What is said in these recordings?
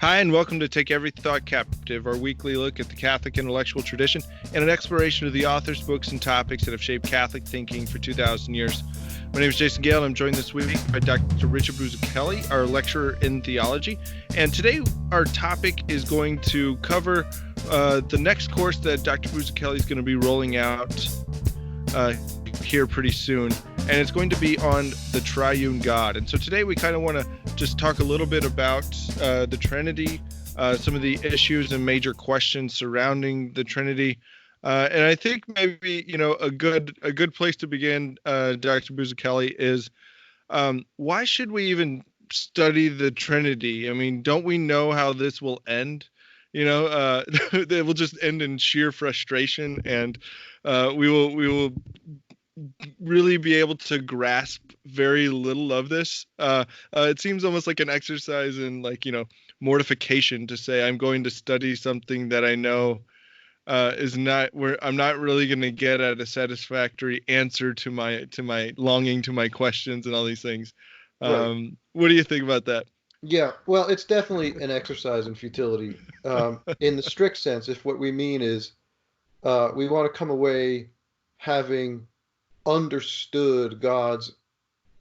Hi, and welcome to Take Every Thought Captive, our weekly look at the Catholic intellectual tradition and an exploration of the authors, books, and topics that have shaped Catholic thinking for 2,000 years. My name is Jason Gale, and I'm joined this week by Dr. Richard Bulzacchelli, our lecturer in theology. And today, our topic is going to cover the next course that Dr. Bulzacchelli is going to be rolling out here pretty soon, and it's going to be on the triune God. And so today we kind of want to just talk a little bit about the Trinity, some of the issues and major questions surrounding the Trinity. And I think maybe, a good place to begin, Dr. Bulzacchelli, is why should we even study the Trinity? I mean, don't we know how this will end? It will just end in sheer frustration, and we will really be able to grasp very little of this. It seems almost like an exercise in mortification to say I'm going to study something that I know is not where I'm not really going to get at a satisfactory answer to my longing, to my questions, and all these things. Right. What do you think about that? Yeah, well, it's definitely an exercise in futility. In the strict sense, if what we mean is we want to come away having understood God's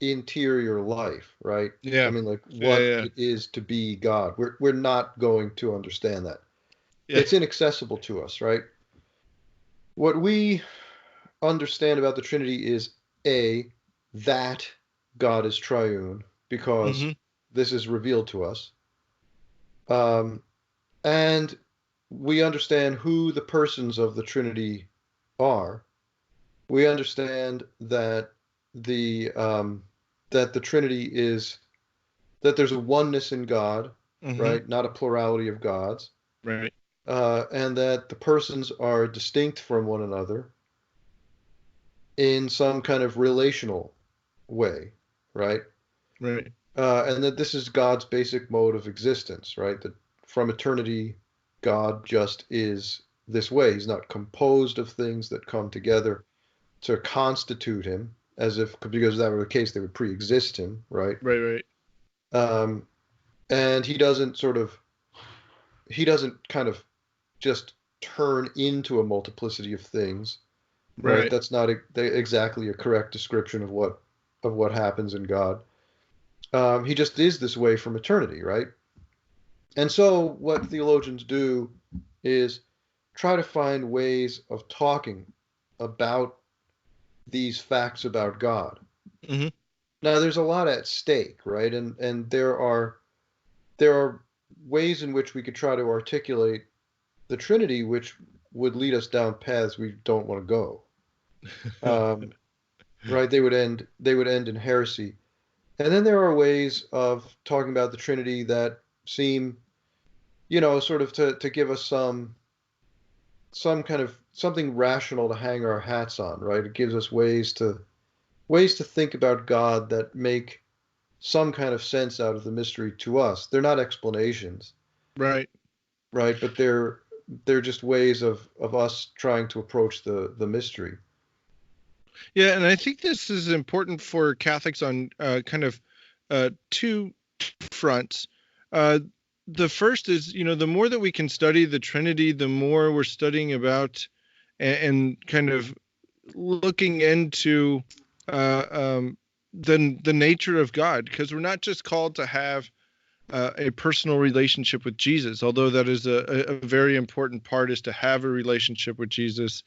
interior life, right? I Yeah, mean, like yeah, what yeah, it is to be God. We're not going to understand that. yeah. It's inaccessible to us, right? What we understand about the Trinity is A, that God is triune, because Mm-hmm. this is revealed to us. Um, and we understand who the persons of the Trinity are. We understand the that the Trinity is that there's a oneness in God, Mm-hmm. right? Not a plurality of gods, Right. and that the persons are distinct from one another in some kind of relational way, right? Right. And that this is God's basic mode of existence, right? That from eternity, God just is this way. He's not composed of things that come together to constitute him, as if, because if that were the case, they would pre-exist him, right? Right. Right. Um, and he doesn't kind of just turn into a multiplicity of things, right? Right. That's not exactly a correct description of what happens in God. He just is this way from eternity, right? And so, what theologians do is try to find ways of talking about these facts about God. Mm-hmm. Now, there's a lot at stake, right? And there are ways in which we could try to articulate the Trinity, which would lead us down paths we don't want to go. Um, right? They would end in heresy. And then there are ways of talking about the Trinity that seem, sort of to give us some kind of something rational to hang our hats on, right? It gives us ways to think about God that make some kind of sense out of the mystery to us. They're not explanations, Right. right? But they're just ways of us trying to approach the mystery. Yeah, and I think this is important for Catholics on kind of two fronts. Uh, the first is, the more that we can study the Trinity, the more we're studying about and kind of looking into uh, um, the nature of God, because we're not just called to have a personal relationship with Jesus, although that is a very important part, is to have a relationship with Jesus.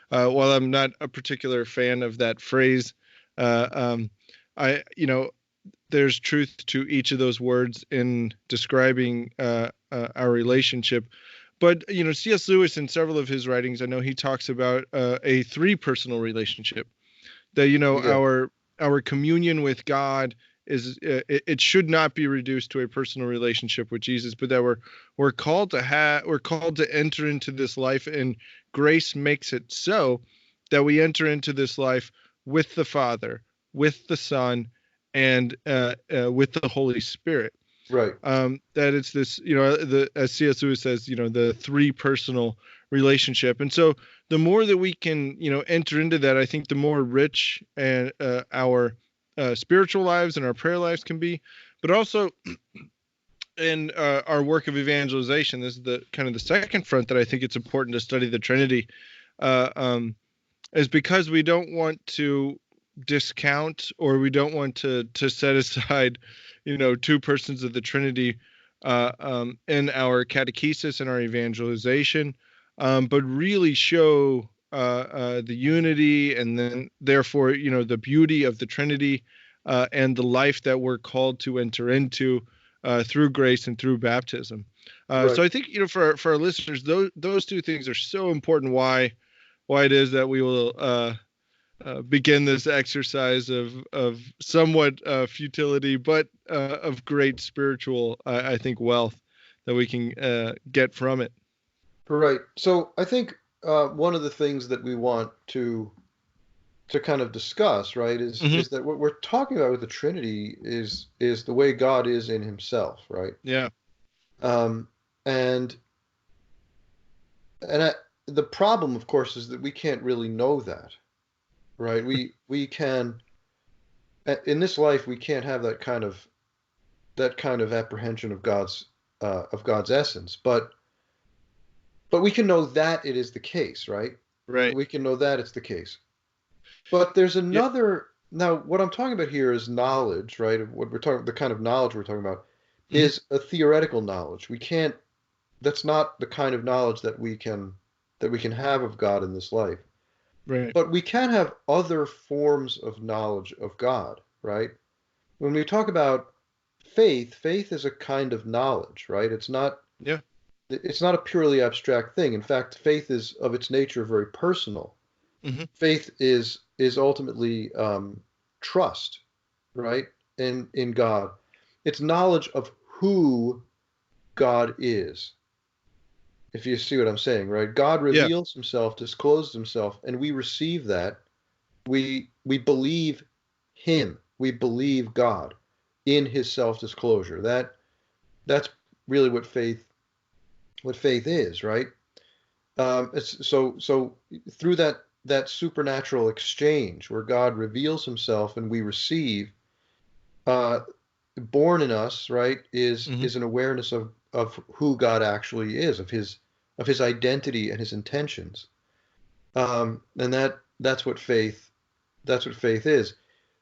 While I'm not a particular fan of that phrase, uh, um, there's truth to each of those words in describing our relationship. But C.S. Lewis, in several of his writings, I know he talks about a three-personal relationship. That Yeah, our communion with God is it should not be reduced to a personal relationship with Jesus, but that we're called to enter into this life, and grace makes it so that we enter into this life with the Father, with the Son, and with the Holy Spirit. right. That it's this, as C.S. Lewis says, the three personal relationship. And so the more that we can, enter into that, I think the more rich and our spiritual lives and our prayer lives can be. But also, our work of evangelization, this is the kind of the second front that I think it's important to study the Trinity, uh, um, is because we don't want to discount, or we don't want to set aside, two persons of the Trinity in our catechesis and our evangelization, but really show the unity, and then therefore the beauty of the Trinity, and the life that we're called to enter into through grace and through baptism. Right. So I think for our listeners, those two things are so important. Why it is that we will begin this exercise of somewhat futility, but of great spiritual, I think, wealth that we can get from it. Right. So I think one of the things that we want to kind of discuss, right, Hmm. is that what we're talking about with the Trinity is the way God is in Himself, right? Yeah. Um, and and the problem, of course, is that we can't really know that, right? We can in this life we can't have that kind of apprehension of God's essence, but we can know that it is the case, right? Right. We can know that it's the case. But there's Yeah. another. Now, what I'm talking about here is knowledge, right? Of what we're talking, the kind of knowledge we're talking about Hmm. is a theoretical knowledge. We can't. That's not the kind of knowledge that we can have of God in this life. Right. But we can have other forms of knowledge of God, right? When we talk about faith, faith is a kind of knowledge, right? Yeah. It's not a purely abstract thing. In fact, faith is of its nature very personal. Hmm. Faith is ultimately trust, right? In God. It's knowledge of who God is. If you see what I'm saying, right? God Yeah. reveals himself, discloses himself, and we receive that. We believe him. We believe God in his self-disclosure. That's really what faith is, right? So through that supernatural exchange where God reveals himself and we receive, uh, born in us, right, Hmm. is an awareness of who God actually is, of his identity and his intentions. And that's what faith is.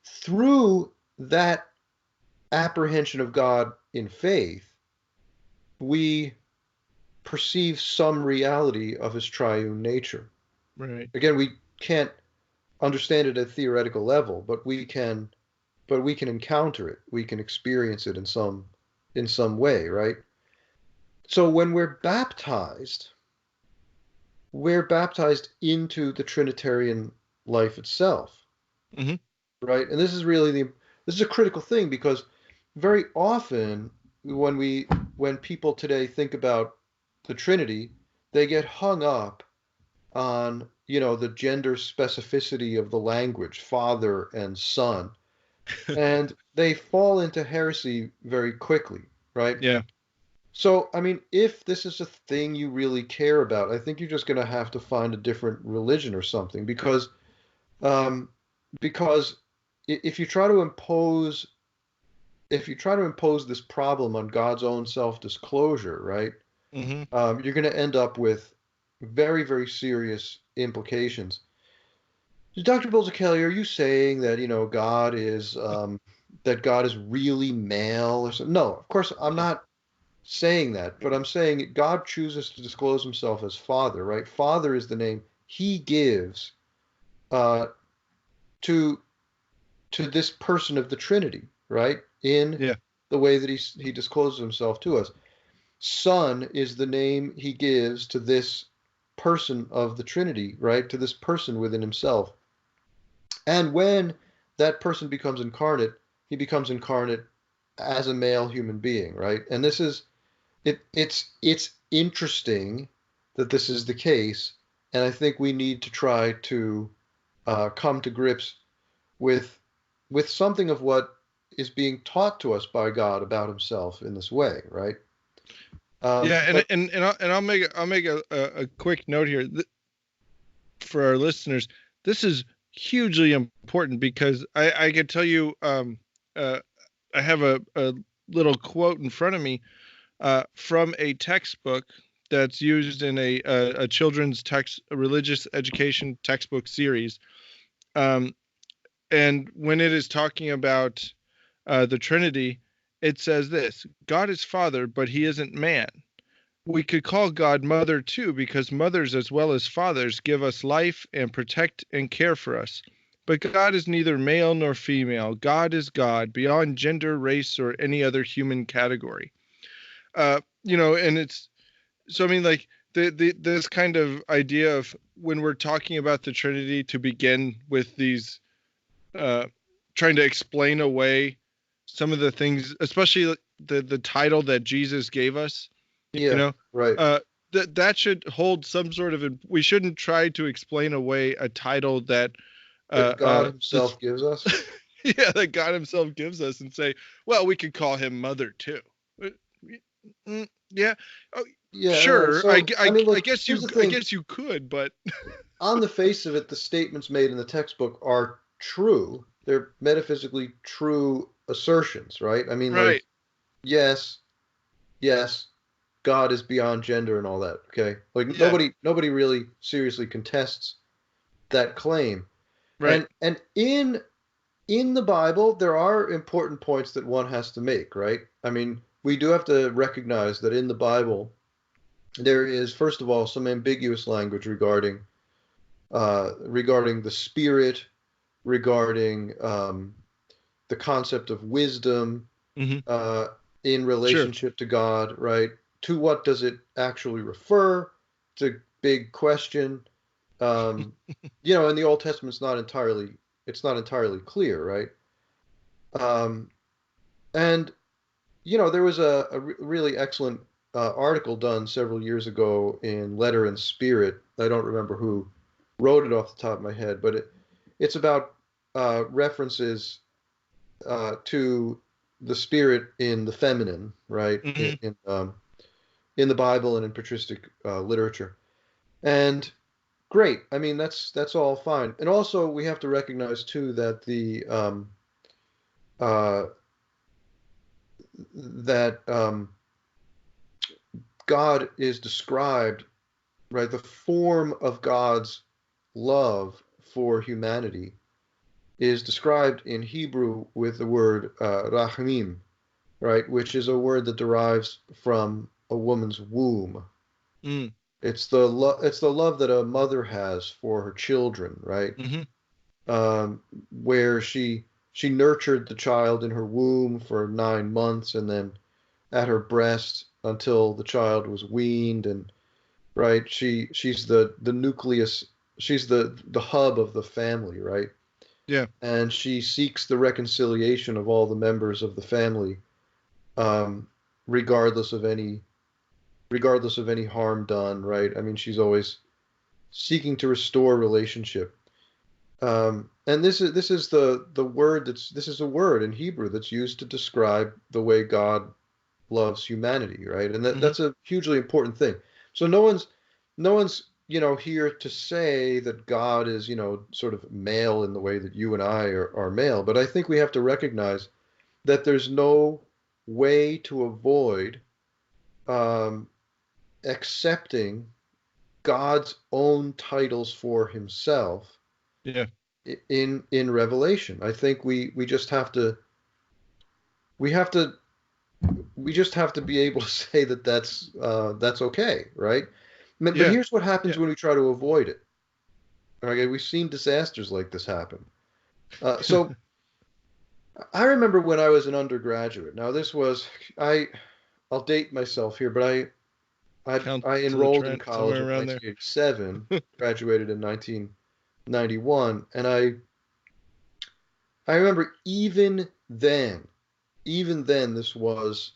Through that apprehension of God in faith, we perceive some reality of his triune nature. Right. Again, we can't understand it at a theoretical level, but we can encounter it. We can experience it in some way, right? So when we're baptized into the Trinitarian life itself, Hmm. right? And this is a critical thing because very often when people today think about the Trinity, they get hung up on, the gender specificity of the language, father and son, and they fall into heresy very quickly, right? Yeah. So, I mean, if this is a thing you really care about, I think you're just going to have to find a different religion or something um, because if you try to impose this problem on God's own self-disclosure, right, Hmm. you're going to end up with very, very serious implications. Dr. Bulzacchelli, are you saying that that God is really male or something? No, of course I'm not saying that, but I'm saying God chooses to disclose himself as Father, right? Father is the name he gives uh, to this person of the Trinity, right? In Yeah. the way that he discloses himself to us. Son is the name he gives to this person of the Trinity, right? To this person within himself. And when that person becomes incarnate, he becomes incarnate as a male human being, right? And this is it's interesting that this is the case, and I think we need to try to come to grips with something of what is being taught to us by God about Himself in this way, right? Yeah. And But I'll make a quick note here for our listeners. This is hugely important because I can tell you, uh, I have a little quote in front of me from a textbook that's used in a children's a religious education textbook series. Um, and when it is talking about the Trinity, it says this: God is Father, but he isn't man. We could call God Mother too, because mothers as well as fathers give us life and protect and care for us. But God is neither male nor female. God is God, beyond gender, race, or any other human category. And it's so. I mean, like this kind of idea of when we're talking about the Trinity to begin with these, uh, trying to explain away some of the things, especially the title that Jesus gave us. You Yeah, know, right. that should hold some sort of. We shouldn't try to explain away a title that That God that's himself gives us. yeah, that God himself gives us, and say, well, we could call him Mother too. Yeah. Oh, Yeah, sure. so I mean, I look, guess here's the I thing. guess you could, but On the face of it, the statements made in the textbook are true. They're metaphysically true assertions, right? I mean, like, right. yes, yes, God is beyond gender and all that, okay? Like Yeah. nobody really seriously contests that claim. Right. And in the Bible, there are important points that one has to make, right? I mean, we do have to recognize that in the Bible, there is, first of all, some ambiguous language regarding the Spirit, regarding the concept of wisdom Hmm. uh, in Sure. relationship to God, right? To what does it actually refer? It's a big question. Um, in the Old Testament, it's not entirely clear, right? Um, and there was a really excellent article done several years ago in Letter and Spirit. I don't remember who wrote it off the top of my head, but it's about references to the spirit in the feminine, right? Hmm. In the Bible and in patristic literature. And great. I mean, that's all fine. And also, we have to recognize too that the uh, that God is described, right? The form of God's love for humanity is described in Hebrew with the word rachamim, right? Which is a word that derives from a woman's womb. Mm. It's the love that a mother has for her children, right? Hmm. Where she nurtured the child in her womb for 9 months and then at her breast until the child was weaned, and right, she's the nucleus, she's the hub of the family, right? Yeah. And she seeks the reconciliation of all the members of the family, um, regardless of any harm done, right? I mean, she's always seeking to restore relationship. And this is the word this is a word in Hebrew that's used to describe the way God loves humanity, right? And Hmm. that's a hugely important thing. So no one's here to say that God is sort of male in the way that you and I are male, but I think we have to recognize that there's no way to avoid um, accepting God's own titles for himself Yeah. in Revelation. I think we just have to we have to we just have to be able to say that that's okay, right? But Yeah. here's what happens Yeah. when we try to avoid it. Okay, we've seen disasters like this happen. So I remember when I was an undergraduate. Now this was I'll date myself here, but Count I to the enrolled in Trent college somewhere in around there. 1987, graduated in 1991, and I remember even then this was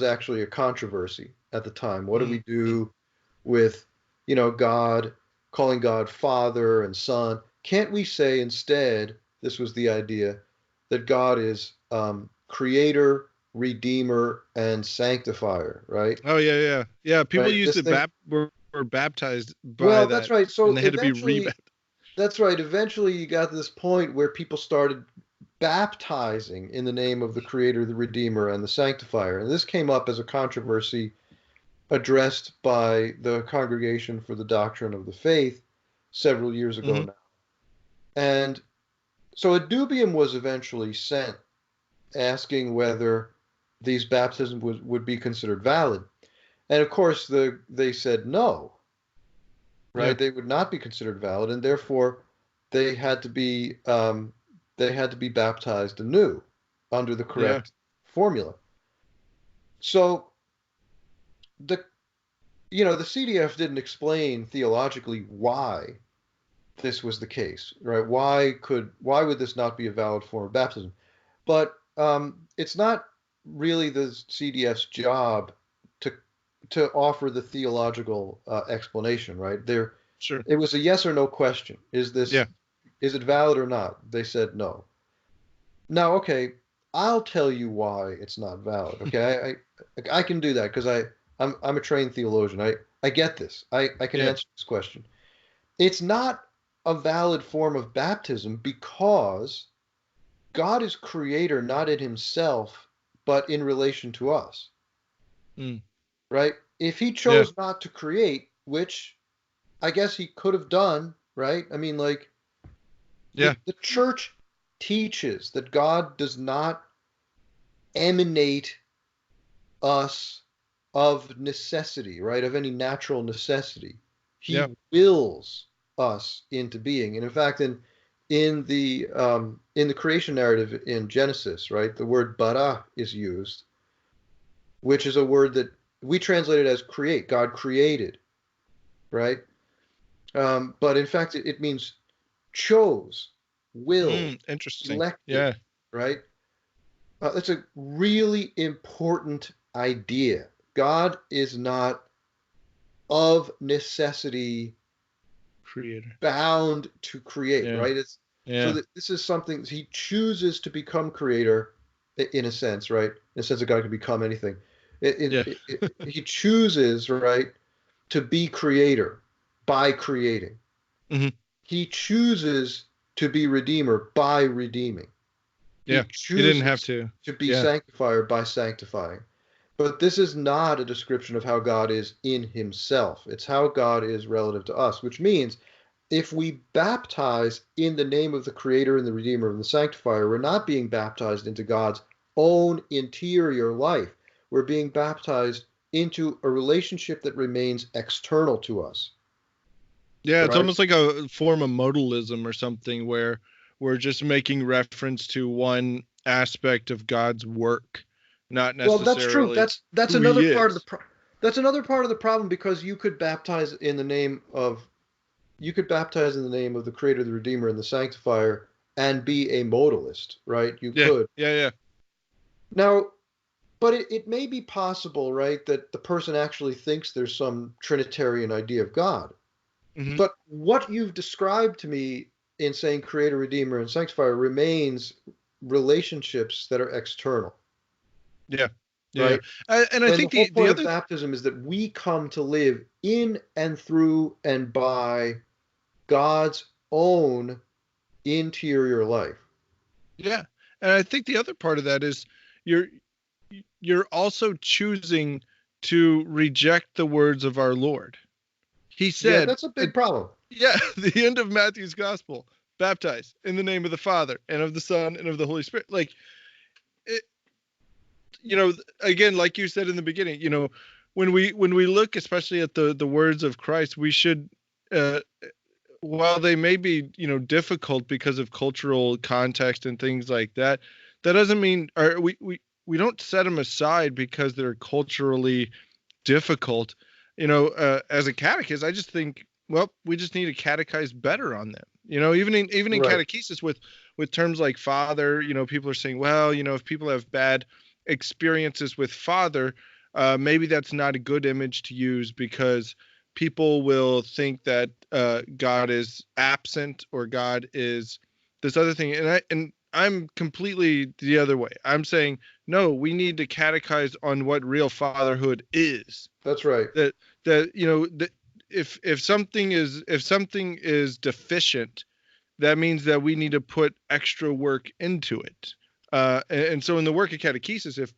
actually a controversy at the time. What do we Mm. do with God, calling God Father and Son? Can't we say instead, this was the idea, that God is Creator, Redeemer, and Sanctifier, right? Oh yeah, yeah, yeah. People Right. used This to thing. were baptized by Well, that's that, right. and So they had to be eventually, rebaptized. that's right. Eventually, you got to this point where people started baptizing in the name of the Creator, the Redeemer, and the Sanctifier. And this came up as a controversy addressed by the Congregation for the Doctrine of the Faith several years ago Mm-hmm. now. And so a dubium was eventually sent asking whether these baptisms would be considered valid. And of course, they said no, Yeah. right? They would not be considered valid, and therefore they had to be baptized anew under the Yeah. correct formula. So the the CDF didn't explain theologically why this was the case, right? Why would this not be a valid form of baptism? But it's not really the CDF's job to offer the theological explanation, right? Sure. It was a yes or no question. Yeah. Is it valid or not? They said no. Now, okay, I'll tell you why it's not valid. Okay, I can do that because I'm a trained theologian. I get this. I can Yeah. answer this question. It's not a valid form of baptism because God is creator not in himself, but in relation to us, Mm. right? If he Yeah. chose not to create, which I guess he could have done, right? I mean, like, Yeah. the church teaches that God does not emanate us of necessity, right? Of any natural necessity. Yeah. He wills us into being. And in fact, in the creation narrative in Genesis, right, the word bara is used, which is a word that we translate it as create. God created, right? But in fact, it means chose, will, Interesting. elected, Yeah. right? That's a really important idea. God is not of necessity Creator. bound to create, Yeah. right? So Yeah. that this is something he chooses to become creator in a sense, right? In a sense that God can become anything. Yeah. He chooses, right, to be creator by creating. Hmm. He chooses to be redeemer by redeeming. Yeah. He He didn't have chooses to. to be Yeah. sanctifier by sanctifying. But this is not a description of how God is in himself. It's how God is relative to us, which means if we baptize in the name of the Creator and the Redeemer and the Sanctifier, we're not being baptized into God's own interior life. We're being baptized into a relationship that remains external to us, Yeah. It's right? almost like a form of modalism or something where we're just making reference to one aspect of God's work, not Well, that's true. necessarily That's who another he part of is. that's another part of the problem because you could baptize in the name of the Creator, the Redeemer, and the Sanctifier and be a modalist, right? You Yeah. could. Yeah. Yeah. Now, but it may be possible, right, that the person actually thinks there's some Trinitarian idea of God. Hmm. But what you've described to me in saying Creator, Redeemer, and Sanctifier remains relationships that are external, Yeah. Yeah. Yeah. right? And I And the think whole the point of other. baptism is that we come to live in and through and by God's own interior life. Yeah. And I think the other part of that is you're you're also choosing to reject the words of our Lord. He Yeah, said, that's a big problem. yeah, the end of Matthew's gospel, baptize in the name of the Father and of the Son and of the Holy Spirit. Like, it, you know, again, like you said in the beginning, when we look especially at the words of Christ, we should, uh, while they may be, difficult because of cultural context and things like that, that doesn't mean, or we don't set them aside because they're culturally difficult. As a catechist, I just think, well, we just need to catechize better on them. Even in Right. catechesis with terms like father, people are saying, well, if people have bad experiences with father, maybe that's not a good image to use because people will think that God is absent or God is this other thing. And I'm completely the other way. I'm saying, no, we need to catechize on what real fatherhood is. That's right. That if something is deficient, that means that we need to put extra work into it. And so in the work of catechesis,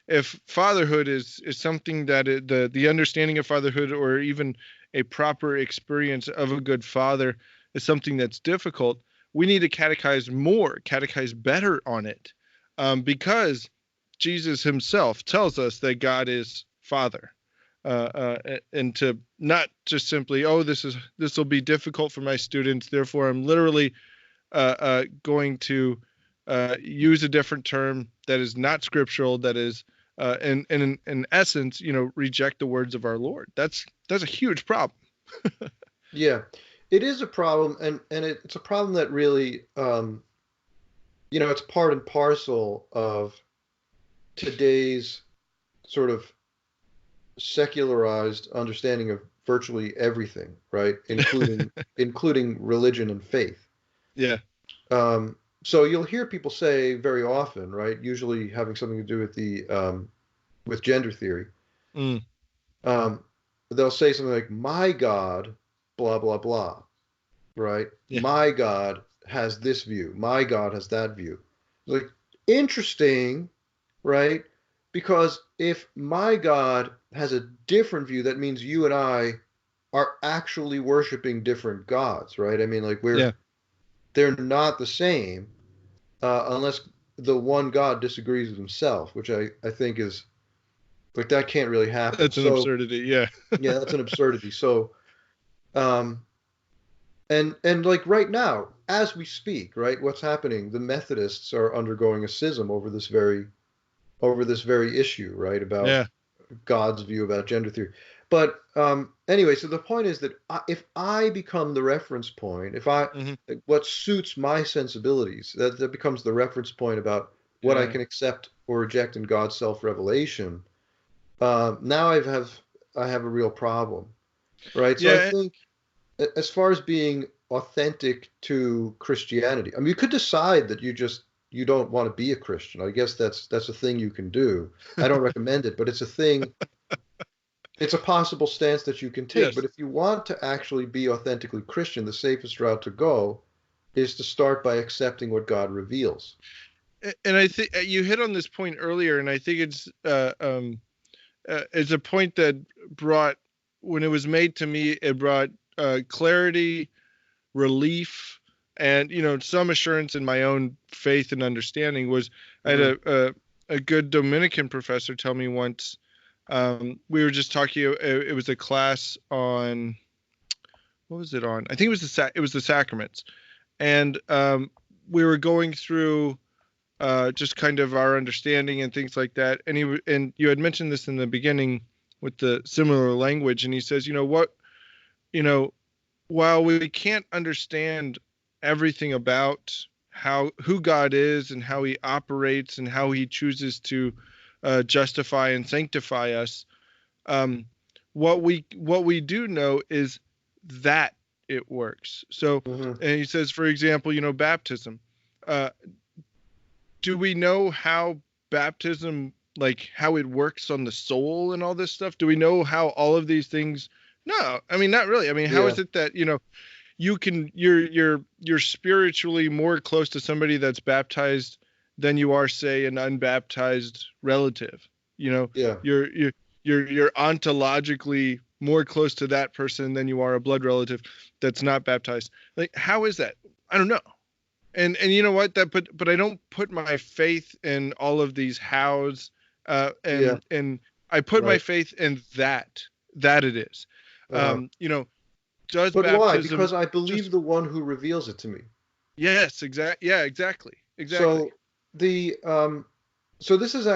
if fatherhood is something that the understanding of fatherhood, or even a proper experience of a good father, is something that's difficult, we need to catechize better on it, because Jesus himself tells us that God is Father, and to not just simply, oh, this will be difficult for my students, therefore I'm literally going to use a different term that is not scriptural, that is in essence, reject the words of our Lord. That's a huge problem. Yeah, it is a problem, and it's a problem that really, it's part and parcel of today's sort of secularized understanding of virtually everything, right? Including religion and faith. Yeah. So you'll hear people say very often, right? Usually having something to do with the with gender theory. Mm. Um, they'll say something like, "My God, blah blah blah," right? Yeah. My God has this view. My God has that view. Like, interesting, right? Because if my God has a different view, that means you and I are actually worshiping different gods, right? I mean, like, Yeah. they're not the same, unless the one God disagrees with himself, which I think is like, that can't really happen. That's an So absurdity. Yeah. yeah, that's an absurdity. So um, and like right now, as we speak, right, what's happening? The Methodists are undergoing a schism over this very issue, right, about Yeah. God's view about gender theory. But anyway, so the point is that if I become the reference point, if I Hmm. what suits my sensibilities, that becomes the reference point about what I Yeah. can accept or reject in God's self-revelation. Now I have a real problem, right? So I Yeah. think as far as being authentic to Christianity, I mean, you could decide that you don't want to be a Christian. I guess that's a thing you can do. I don't recommend it, but it's a thing. It's a possible stance that you can take. But Yes. if you want to actually be authentically Christian, the safest route to go is to start by accepting what God reveals. And I think you hit on this point earlier, and I think it's a point that brought, when it was made to me, it brought clarity, relief, and some assurance in my own faith and understanding. Was I had Hmm. a good Dominican professor tell me once. We were just talking. It was a class on, what was it on? I think it was the sacraments, and we were going through just kind of our understanding and things like that. And you had mentioned this in the beginning with the similar language, and he says, you know, while we can't understand everything about who God is and how he operates and how he chooses to justify and sanctify us, um, what we do know is that it works. So, Hmm. and he says, for example, baptism. Uh, do we know how baptism, like how it works on the soul and all this stuff? Do we know how all of these things? No, I mean, not really. I mean, how Yeah. is it that you're spiritually more close to somebody that's baptized than you are, say, an unbaptized relative? You know, Yeah. you're ontologically more close to that person than you are a blood relative that's not baptized. Like, how is that? I don't know. And you know what, but I don't put my faith in all of these hows, Yeah. and I put my Right. faith in that it is. Uh-huh. Does But why? baptism Because I believe just, the one who reveals it to me. yes, yeah, exactly. So the so this is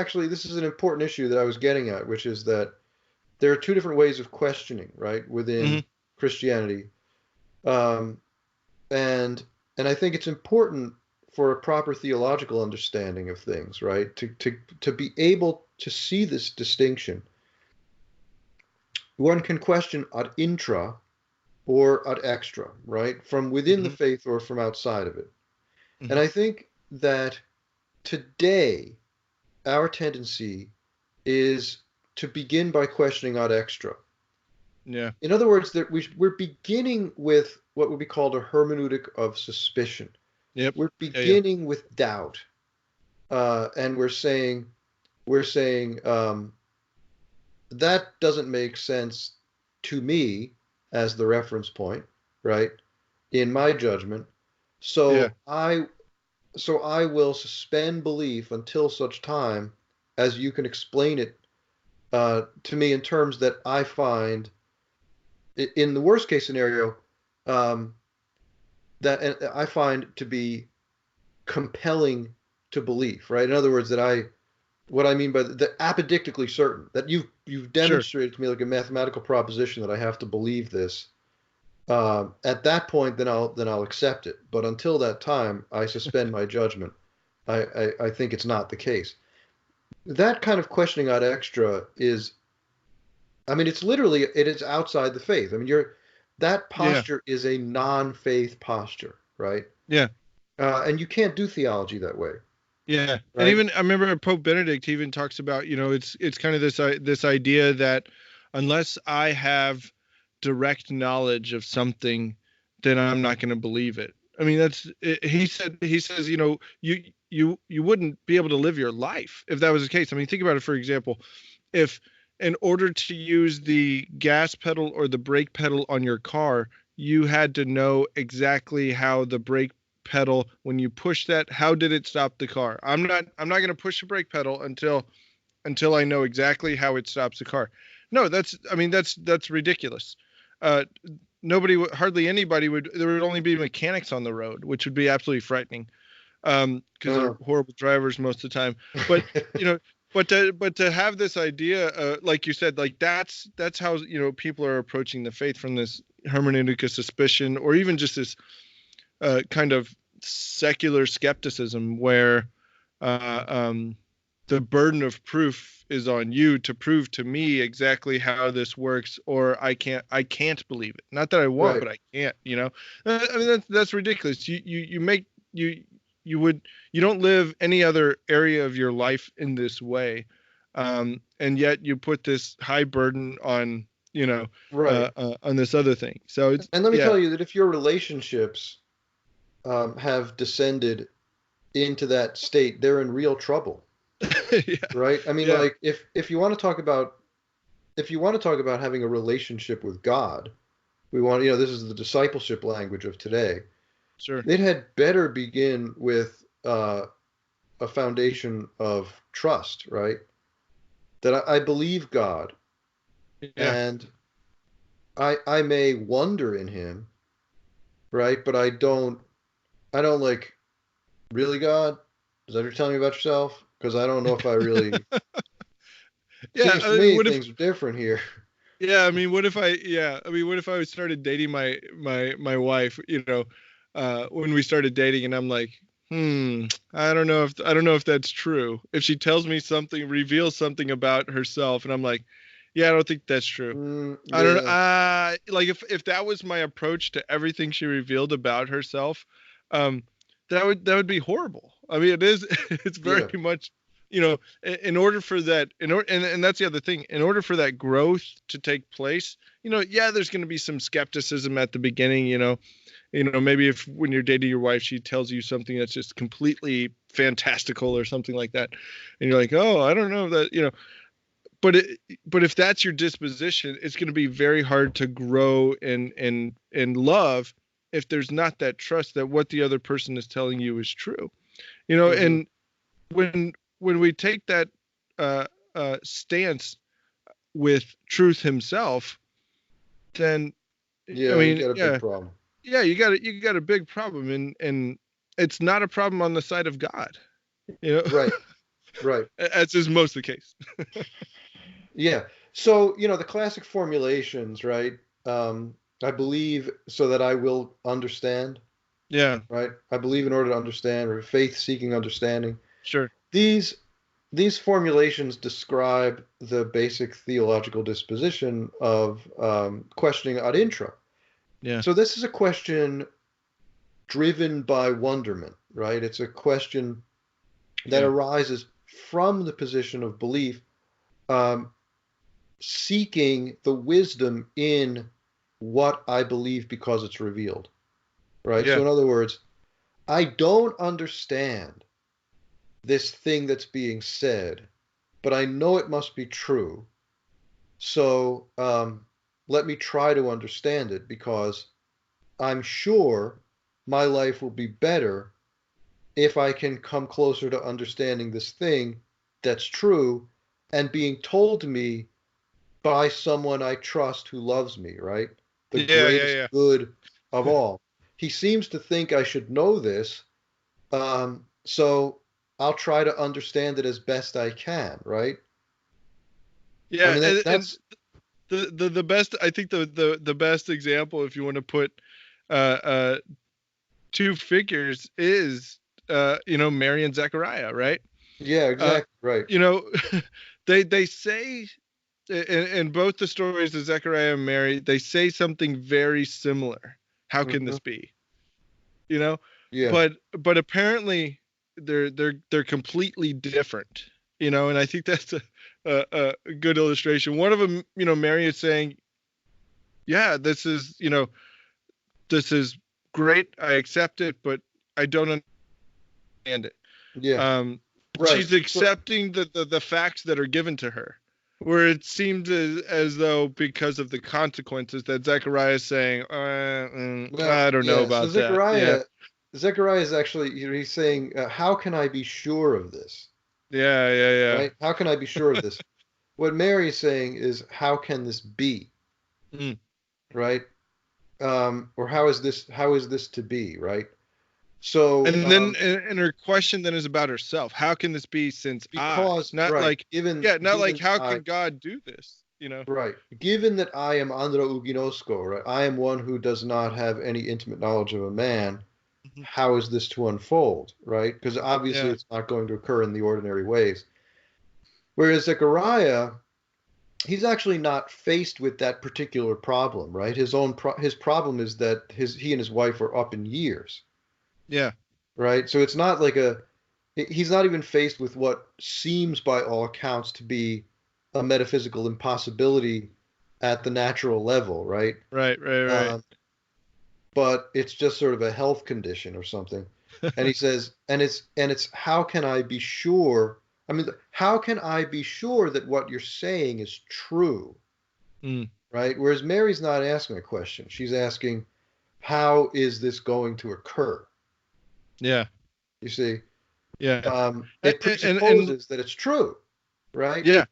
an important issue that I was getting at, which is that there are two different ways of questioning, right, Hmm. within Christianity. Um, and I think it's important for a proper theological understanding of things, right, to be able to see this distinction. One can question ad intra or ad extra, right, from within the Hmm. faith or from outside of it. And Hmm. I think that today our tendency is to begin by questioning ad extra. Yeah. In other words, that we're beginning with what would be called a hermeneutic of suspicion. Yep. We're Yeah. Yeah. beginning with doubt, and we're saying that doesn't make sense to me as the reference point, right? In my judgment, Yeah. so I will suspend belief until such time as you can explain it to me in terms that I find, in the worst case scenario, um, that I find to be compelling to belief, right? In other words, what I mean by the apodictically certain, that you've Sure. demonstrated to me like a mathematical proposition that I have to believe this. At that point, then I'll accept it. But until that time, I suspend my judgment. I think it's not the case. That kind of questioning ad extra is, I mean, it is outside the faith. I mean, that Yeah. posture is a non-faith posture, right? Yeah. And you can't do theology that way, Yeah. And right? even I remember Pope Benedict even talks about, it's kind of this idea that unless I have direct knowledge of something, then I'm not going to believe it. I mean, he says, you wouldn't be able to live your life if that was the case. I mean, think about it, for example, if in order to use the gas pedal or the brake pedal on your car, you had to know exactly how the brake pedal, when you push that, how did it stop the car? I'm not going to push the brake pedal until I know exactly how it stops the car. No, that's ridiculous. Uh, hardly anybody would. There would only be mechanics on the road, which would be absolutely frightening, because they're Uh, horrible drivers most of the time. But you know, but to have this idea, like you said, like that's how people are approaching the faith, from this hermeneutic of suspicion, or even just this kind of secular skepticism, where uh, um, the burden of proof is on you to prove to me exactly how this works, or I can't believe it. Not that I won't, right. but I can't. I mean, that's ridiculous. You you would you don't live any other area of your life in this way, and yet you put this high burden on Right. on this other thing. So it's And let me yeah. tell you that if your relationships have descended into that state, they're in real trouble, Yeah. right? I mean, Yeah. like if you want to talk about having a relationship with God, this is the discipleship language of today. Sure. It had better begin with a foundation of trust, right? That I believe God, Yeah. and I may wonder in Him, right? But I don't like, really, God? Is that what you're telling me about yourself? Because I don't know if I really. Yeah. Seems to I mean, me what if things are different here. Yeah, I mean, what if I started dating my wife, when we started dating, and I'm like, I don't know if that's true. If she tells me something, reveals something about herself, and I'm like, yeah, I don't think that's true. I don't Yeah, like if that was my approach to everything she revealed about herself, um, that would be horrible. I mean, it is. It's very yeah, much, in order for that, and that's the other thing. In order for that growth to take place, yeah, there's going to be some skepticism at the beginning. Maybe if when you're dating your wife, she tells you something that's just completely fantastical or something like that, and you're like, oh, I don't know that. But but if that's your disposition, it's going to be very hard to grow in love if there's not that trust that what the other person is telling you is true. hmm And when we take that uh, stance with truth himself, then I yeah. You mean, got a big yeah, problem. yeah, you got a big problem, and it's not a problem on the side of God, you know, Right, right. as is most of the case. Yeah. So the classic formulations, right? I believe so that I will understand, Yeah, right? I believe in order to understand, or faith seeking understanding. sure. These these formulations describe the basic theological disposition of questioning ad intra. Yeah, So this is a question driven by wonderment, right? It's a question that yeah, arises from the position of belief, um, seeking the wisdom in what I believe because it's revealed, right? So Yeah. in other words, I don't understand this thing that's being said, but I know it must be true. So let me try to understand it because I'm sure my life will be better if I can come closer to understanding this thing that's true and being told to me by someone I trust who loves me, right? The Yeah. Yeah. greatest Yeah. good of all. He seems to think I should know this, so I'll try to understand it as best I can, right? I Yeah. mean, And that's, the best, I think the best example, if you want to put uh two figures, is Mary and Zechariah, right? yeah, Uh exactly right. you know they say in both the stories of Zechariah and Mary, they say something very similar. How can Hmm. this be? You know, Yeah, but apparently they're completely different. And I think that's a good illustration. One of them, Mary is saying, "Yeah, this is great. I accept it, but I don't understand it." yeah, Um, right. she's So, accepting the facts that are given to her, where it seems as though because of the consequences that Zechariah is saying, well, I don't know yeah. So about that. Yeah, Zechariah is actually, he's saying, how can I be sure of this? yeah, yeah, yeah. Right? How can I be sure of this? What Mary is saying is, how can this be? Mm. Right? Or how is this to be? Right? So, And then, and her question then is about herself. How can this be since because, not right, like, given yeah, not like given how I can God do this? right, given that I am andra uginosko, right, I am one who does not have any intimate knowledge of a man. Mhm. How is this to unfold? Right? Because obviously Yeah, it's not going to occur in the ordinary ways. Whereas Zechariah, he's actually not faced with that particular problem, right? His problem is that he and his wife are up in years, yeah, right? So it's not like he's not even faced with what seems by all accounts to be a metaphysical impossibility at the natural level, right? right, right, Um, but it's just sort of a health condition or something. And he right. says, and it's how can I be sure? I mean, how can I be sure that what you're saying is true? Mm, Right? Whereas Mary's not asking a question. She's asking, how is this going to occur? yeah, You see, yeah, it and presupposes that it's true, right? yeah.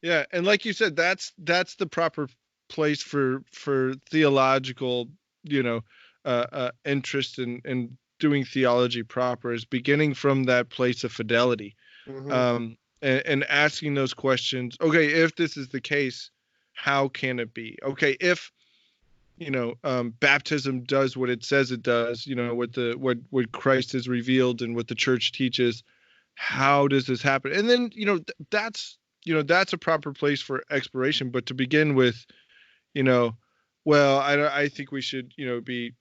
Yeah, and like you said, that's the proper place for theological, interest in doing theology proper, is beginning from that place of fidelity, Hmm. and asking those questions. Okay, if this is the case, how can it be? Okay, if baptism does what it says it does, what Christ has revealed and what the church teaches, how does this happen? And then that's a proper place for exploration. But to begin with, you know well, I think we should be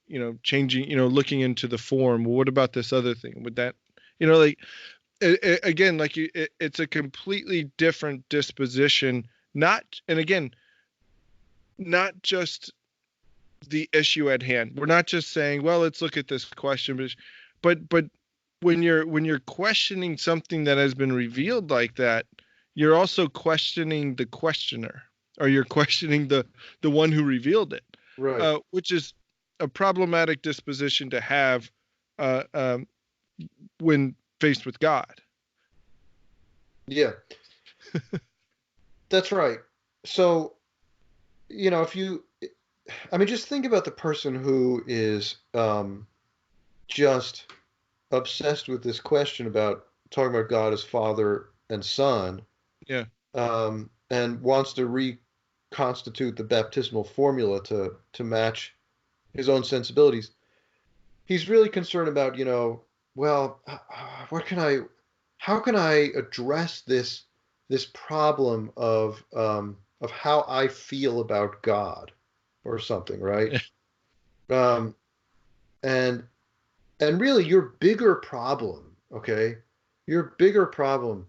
changing, looking into the form. Well, what about this other thing? Would that, like, again, like, it's a completely different disposition. Not, and again, not just the issue at hand. We're not just saying, well, let's look at this question, but when you're questioning something that has been revealed like that, you're also questioning the questioner, or you're questioning the one who revealed it, Right. which is a problematic disposition to have, uh, um, when faced with God. Yeah, that's right. So, if you, I mean, just think about the person who is just obsessed with this question about talking about God as Father and Son, Yeah, and wants to reconstitute the baptismal formula to match his own sensibilities. He's really concerned about, well, what can I, how can I address this problem of how I feel about God or something, right? Um, and and really, your bigger problem, okay, your bigger problem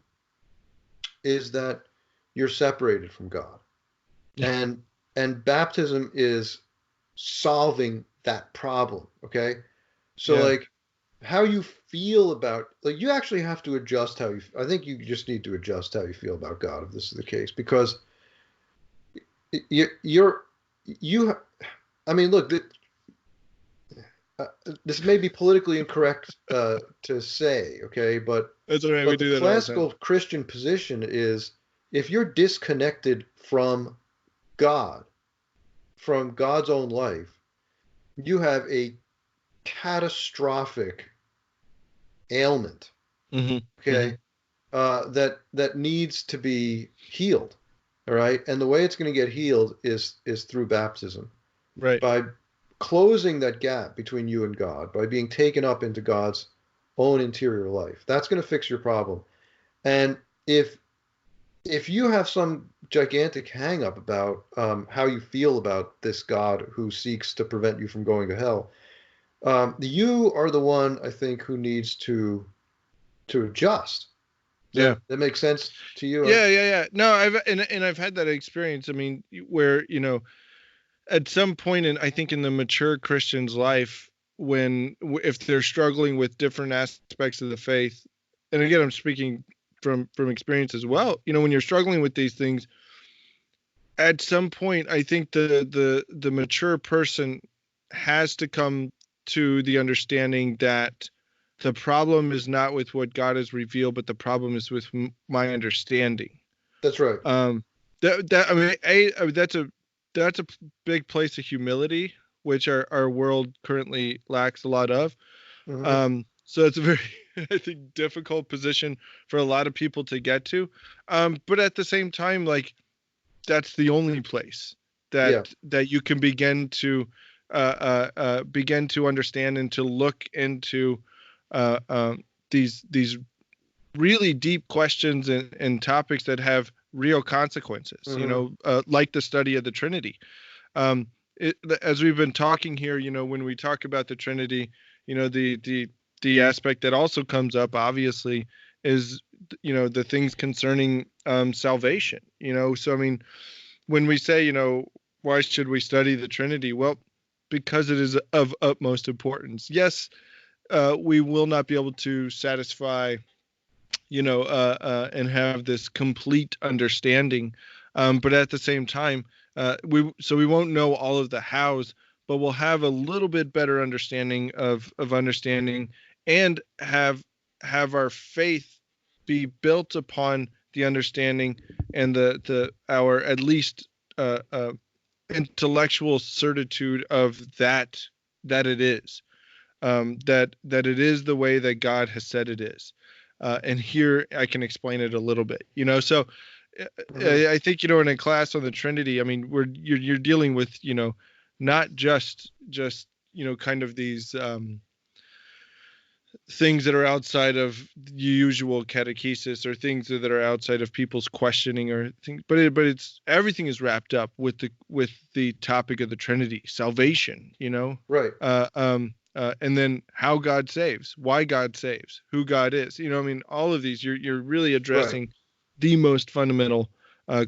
is that you're separated from God, and baptism is solving that problem. Okay, so Yeah. like how you feel about, like, you actually have to adjust how you, I think you just need to adjust how you feel about God if this is the case, because you're you I mean, look, uh, this may be politically incorrect to say, okay, That's all right. We but the do that all the time. classical Christian position is, if you're disconnected from God, from God's own life, you have a catastrophic ailment, Hmm. Hmm. okay, that needs to be healed. All right, and the way it's going to get healed is through baptism, Right. by closing that gap between you and God, by being taken up into God's own interior life. That's going to fix your problem. And if if you have some gigantic hang up about how you feel about this God who seeks to prevent you from going to hell, you are the one, I think, who needs to adjust. Does Yeah. that make sense to you? Yeah. Yeah. Yeah. No, and I've had that experience. I mean, where, at some point in, I think, in the mature Christian's life, when if they're struggling with different aspects of the faith, and again, I'm speaking from experience as well. When you're struggling with these things, at some point, I think the mature person has to come to the understanding that the problem is not with what God has revealed, but the problem is with my understanding. That's right. Um, that I mean, that's a big place of humility, which our world currently lacks a lot of. Hmm. So it's a very, I think, difficult position for a lot of people to get to. But at the same time, like, that's the only place Yeah. that you can begin to understand and to look into these really deep questions and topics that have real consequences, Hmm. like the study of the Trinity. Um, as we've been talking here, when we talk about the Trinity, the aspect that also comes up, obviously, is, the things concerning salvation. So I mean, when we say, why should we study the Trinity? Well, because it is of utmost importance. Yes, we will not be able to satisfy, and have this complete understanding. But at the same time, we won't know all of the hows, but we'll have a little bit better understanding of understanding, and have our faith be built upon the understanding, and the our, at least, intellectual certitude of that it is, that it is the way that God has said it is. And here I can explain it a little bit. So uh, Hmm. I think, in a class on the Trinity, I mean, you're dealing with, not just kind of these things that are outside of the usual catechesis, or things that are outside of people's questioning or things, but it's everything is wrapped up with the topic of the Trinity, salvation, Right. and then how God saves, why God saves, who God is. I mean, all of these, you're really Right. addressing the most fundamental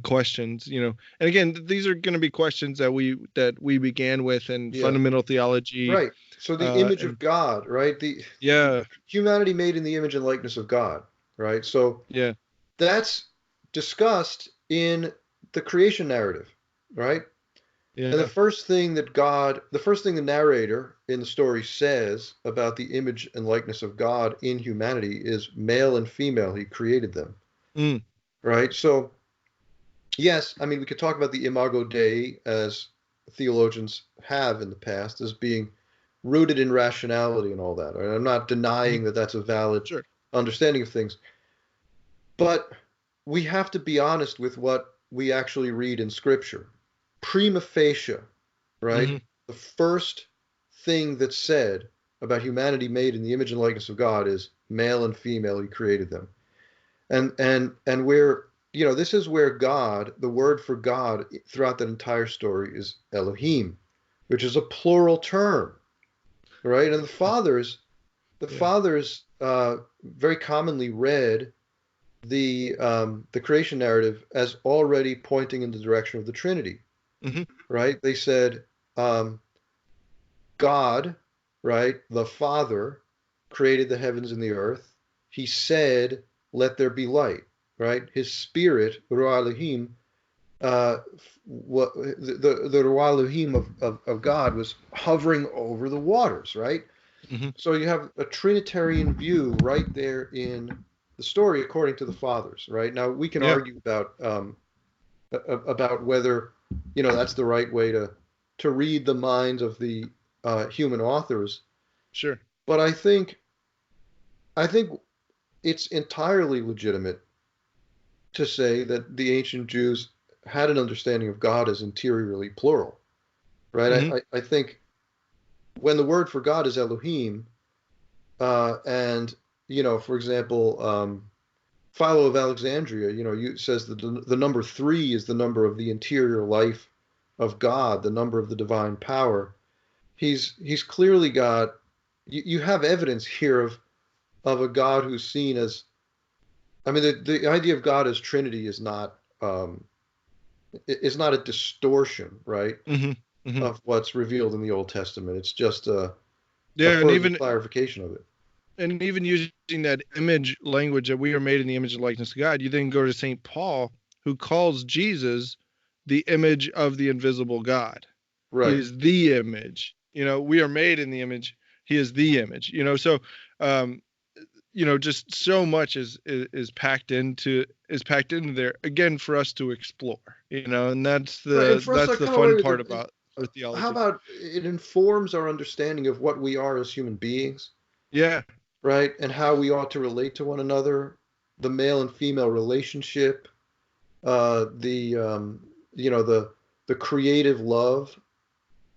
questions. And again, these are going to be questions that we began with in Yeah. fundamental theology. Right. So the image of And God, right? The yeah, humanity made in the image and likeness of God, right? So yeah, that's discussed in the creation narrative, right? And yeah. the first thing the narrator in the story says about the image and likeness of God in humanity is male and female, he created them, Mm, right? So, yes, I mean, we could talk about the Imago Dei, as theologians have in the past, as being rooted in rationality and all that. Right? I'm not mhm, denying that that's a valid sure. understanding of things, but we have to be honest with what we actually read in Scripture. Prima facie, right? Hmm. The first thing that's said about humanity made in the image and likeness of God is male and female, he created them. And where, this is where God, the word for God throughout that entire story is Elohim, which is a plural term, right? And the Yeah. fathers very commonly read the creation narrative as already pointing in the direction of the Trinity, Hmm. right? They said um, God, right, the Father, created the heavens and the earth. He said, "Let there be light." Right? His Spirit, Ruach Elohim, what the Ruach Elohim of God was hovering over the waters, right? Hmm. So you have a Trinitarian view right there in the story, according to the fathers, right? Now we can Yeah, argue about whether that's the right way to read the minds of the human authors, sure. but I think it's entirely legitimate to say that the ancient Jews had an understanding of God as interiorly plural, right? Hmm. I think when the word for God is Elohim, and for example, Philo of Alexandria, says that the number three is the number of the interior life of God, the number of the divine power. He's clearly got. You have evidence here of a God who's seen as. I mean, the idea of God as Trinity is not a distortion, right, Hmm. Hmm. of what's revealed in the Old Testament. It's just a Yeah, further clarification of it. and even using that image language that we are made in the image and likeness of God, you then go to St. Paul, who calls Jesus the image of the invisible God. He Right. is the image. We are made in the image. He is the image. So um, just so much is packed into there again for us to explore. And that's Right. And the for us to that's the come away fun with part about our how theology. about it informs our understanding of what we are as human beings, Yeah. right? And how we ought to relate to one another, the male and female relationship, the the creative love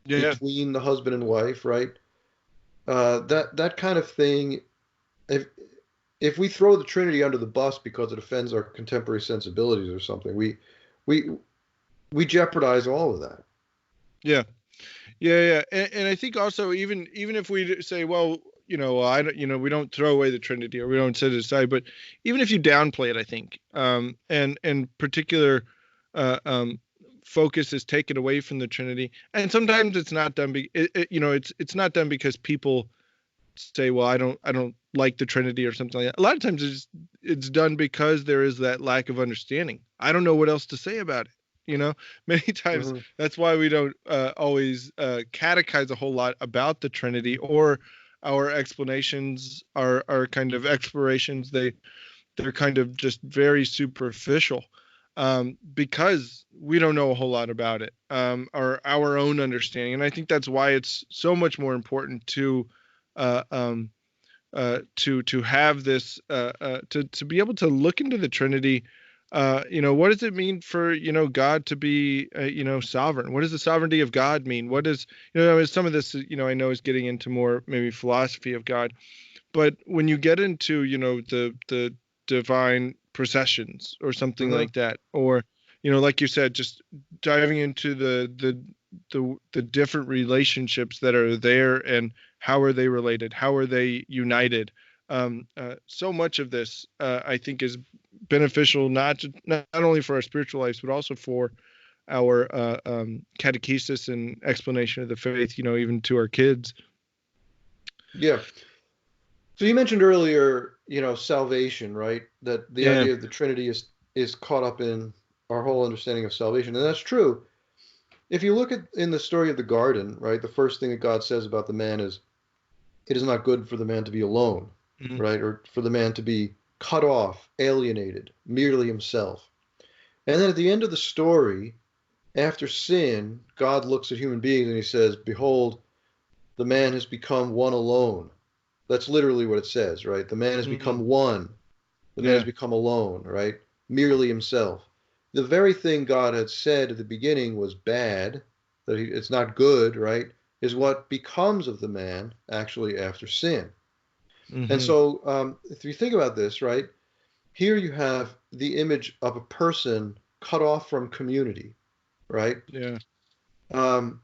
Yeah. between the husband and wife, right? That kind of thing. If if we throw the Trinity under the bus because it offends our contemporary sensibilities or something, we we jeopardize all of that. Yeah. Yeah. And I think also even if we say, well, I don't, we don't throw away the Trinity or we don't set it aside, but even if you downplay it, I think, and particular focus is taken away from the Trinity, and sometimes it's not done. It's not done because people say, well, I don't like the Trinity or something like that. A lot of times it's done because there is that lack of understanding. I don't know what else to say about it. Many times Hmm. that's why we don't always catechize a whole lot about the Trinity, or our explanations are kind of explorations. They're kind of just very superficial, because we don't know a whole lot about it, or our own understanding. And I think that's why it's so much more important uh, um, to have this, to be able to look into the Trinity. What does it mean for God to be sovereign? What does the sovereignty of God mean? What is some of this I know is getting into more maybe philosophy of God, but when you get into the divine processions or something Hmm. like that, or like you said, just diving into the different relationships that are there, and how are they related, how are they united. So much of this, I think, is beneficial, not only for our spiritual lives, but also for our catechesis and explanation of the faith, even to our kids. Yeah. So you mentioned earlier, salvation, right? That the Yeah. idea of the Trinity is caught up in our whole understanding of salvation, and that's true. If you look at in the story of the garden, right, the first thing that God says about the man is, "It is not good for the man to be alone," Mhm. right, or for the man to be cut off, alienated, merely himself. And then at the end of the story, after sin, God looks at human beings and he says, "Behold, the man has become one alone." That's literally what it says, right? The man has Mhm. become one. The man has Yeah. become alone, right? Merely himself. The very thing God had said at the beginning was bad, that it's not good, right? Is what becomes of the man actually after sin. And Hmm. so, if you think about this, right, here you have the image of a person cut off from community, right? Yeah. Um,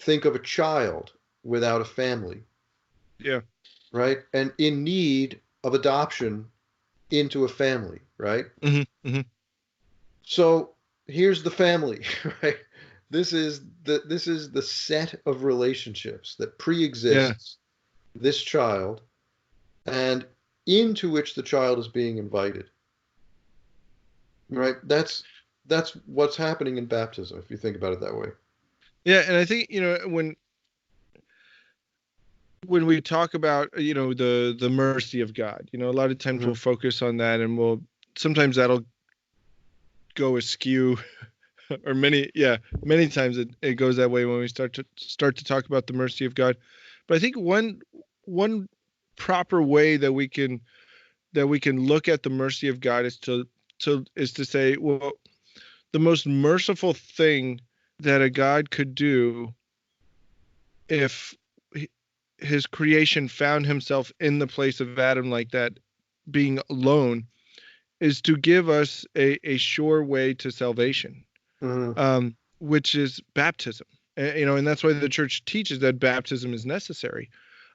think of a child without a family, Yeah. right? And in need of adoption into a family, right? Mm-hmm. So here's the family, right? This is the set of relationships that Yeah. pre-exists this child and into which the child is being invited, right? That's what's happening in baptism, if you think about it that way. Yeah, and I think, when we talk about, the mercy of God, a lot of times we'll Hmm. focus on that, and sometimes that'll go askew, or many times it goes that way when we start to talk about the mercy of God. But I think one proper way that we can look at the mercy of God is to say, well, the most merciful thing that a God could do if his creation found himself in the place of Adam like that, being alone, is to give us a sure way to salvation, Hmm. which is baptism. And that's why the church teaches that baptism is necessary.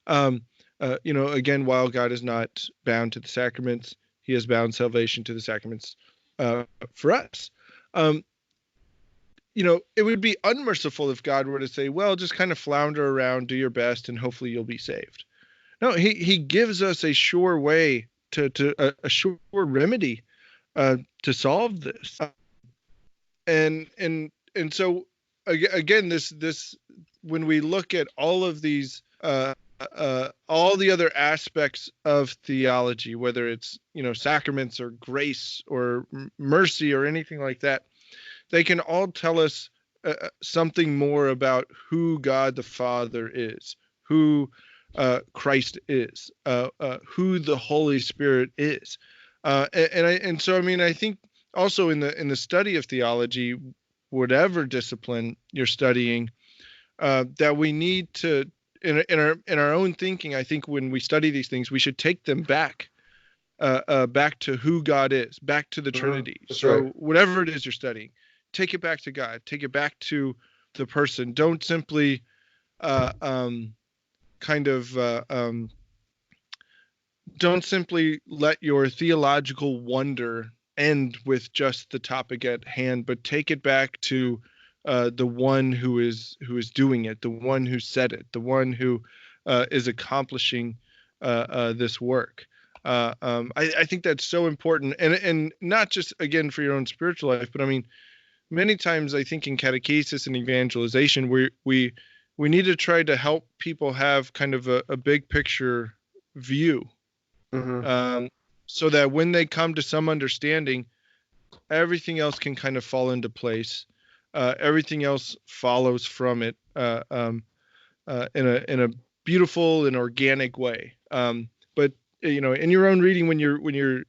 Um, again, while God is not bound to the sacraments, he has bound salvation to the sacraments for us. Um, it would be unmerciful if God were to say, well, just kind of flounder around, do your best, and hopefully you'll be saved. No, he gives us a sure way to a sure remedy to solve this. And so again, this when we look at all of these all the other aspects of theology, whether it's sacraments or grace or mercy or anything like that, they can all tell us something more about who God the Father is, who Christ is, who the Holy Spirit is, and so I mean, I think also in the study of theology, whatever discipline you're studying, that we need to, in our own thinking, I think when we study these things, we should take them back to who God is, back to the Hmm. Trinity. That's right. So whatever it is you're studying, take it back to God, take it back to the person. Don't simply uh, um, kind of don't simply let your theological wonder end with just the topic at hand, but take it back to the one who is doing it, the one who said it, the one who is accomplishing this work. I think that's so important, and not just again for your own spiritual life, but I mean, many times I think in catechesis and evangelization, we need to try to help people have kind of a big picture view, Hmm. um, so that when they come to some understanding, everything else can kind of fall into place. Everything else follows from it in a beautiful and organic way. But in your own reading, when you're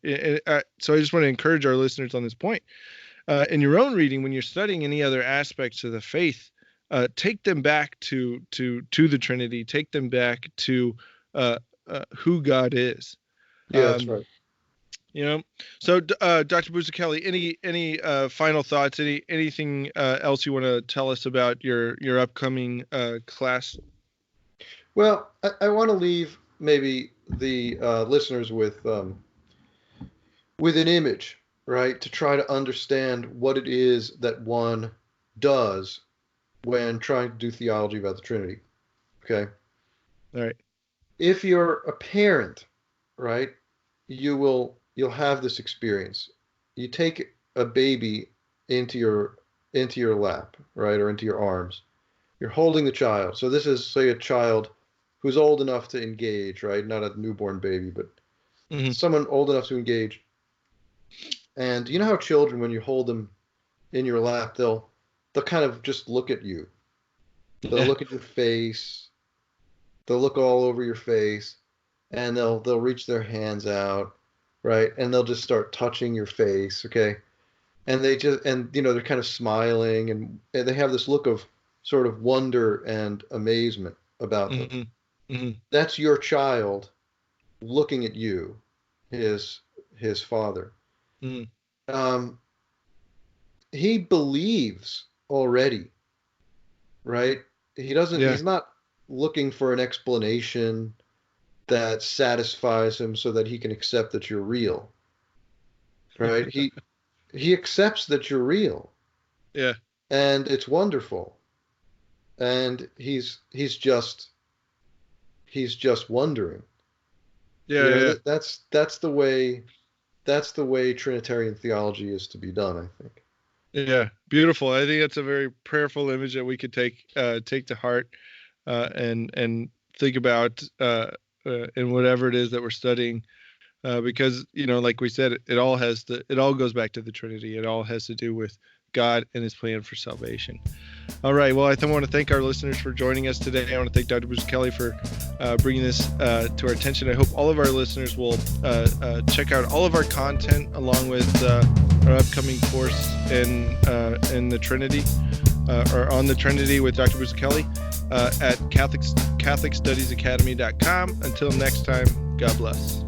so I just want to encourage our listeners on this point. In your own reading, when you're studying any other aspects of the faith, take them back to the Trinity. Take them back to who God is. Yeah, that's Um, right. you know. So, Dr. Bulzacchelli, any final thoughts? Anything else you want to tell us about your upcoming class? Well, I want to leave maybe the listeners with an image, right, to try to understand what it is that one does when trying to do theology about the Trinity. Okay, All right. if you're a parent, right, you'll have this experience. You take a baby into your lap, right, or into your arms. You're holding the child. So this is, say, a child who's old enough to engage, right? Not a newborn baby, but Mm-hmm. someone old enough to engage. And you know how children, when you hold them in your lap, they'll kind of just look at you. They'll Yeah. look at your face. They'll look all over your face, and they'll reach their hands out, right? And they'll just start touching your face, okay? And they're kind of smiling, and they have this look of sort of wonder and amazement about them. Mm-hmm. Mm-hmm. That's your child looking at you, his his father. Mm-hmm. Um, he believes already, right? Yeah. He's not looking for an explanation that satisfies him so that he can accept that you're real. right? He accepts that you're real, Yeah. and it's wonderful, and he's just wondering. Yeah. Yeah. That's the way Trinitarian theology is to be done, I think. Yeah. Beautiful. I think that's a very prayerful image that we could take to heart, and think about in whatever it is that we're studying. Because like we said, it all goes back to the Trinity. It all has to do with God and His plan for salvation. All right. Well, I want to thank our listeners for joining us today. I want to thank Dr. Bulzacchelli for bringing this to our attention. I hope all of our listeners will check out all of our content along with our upcoming course in the Trinity or on the Trinity with Dr. Bulzacchelli at CatholicStudiesAcademy.com. Until next time, God bless.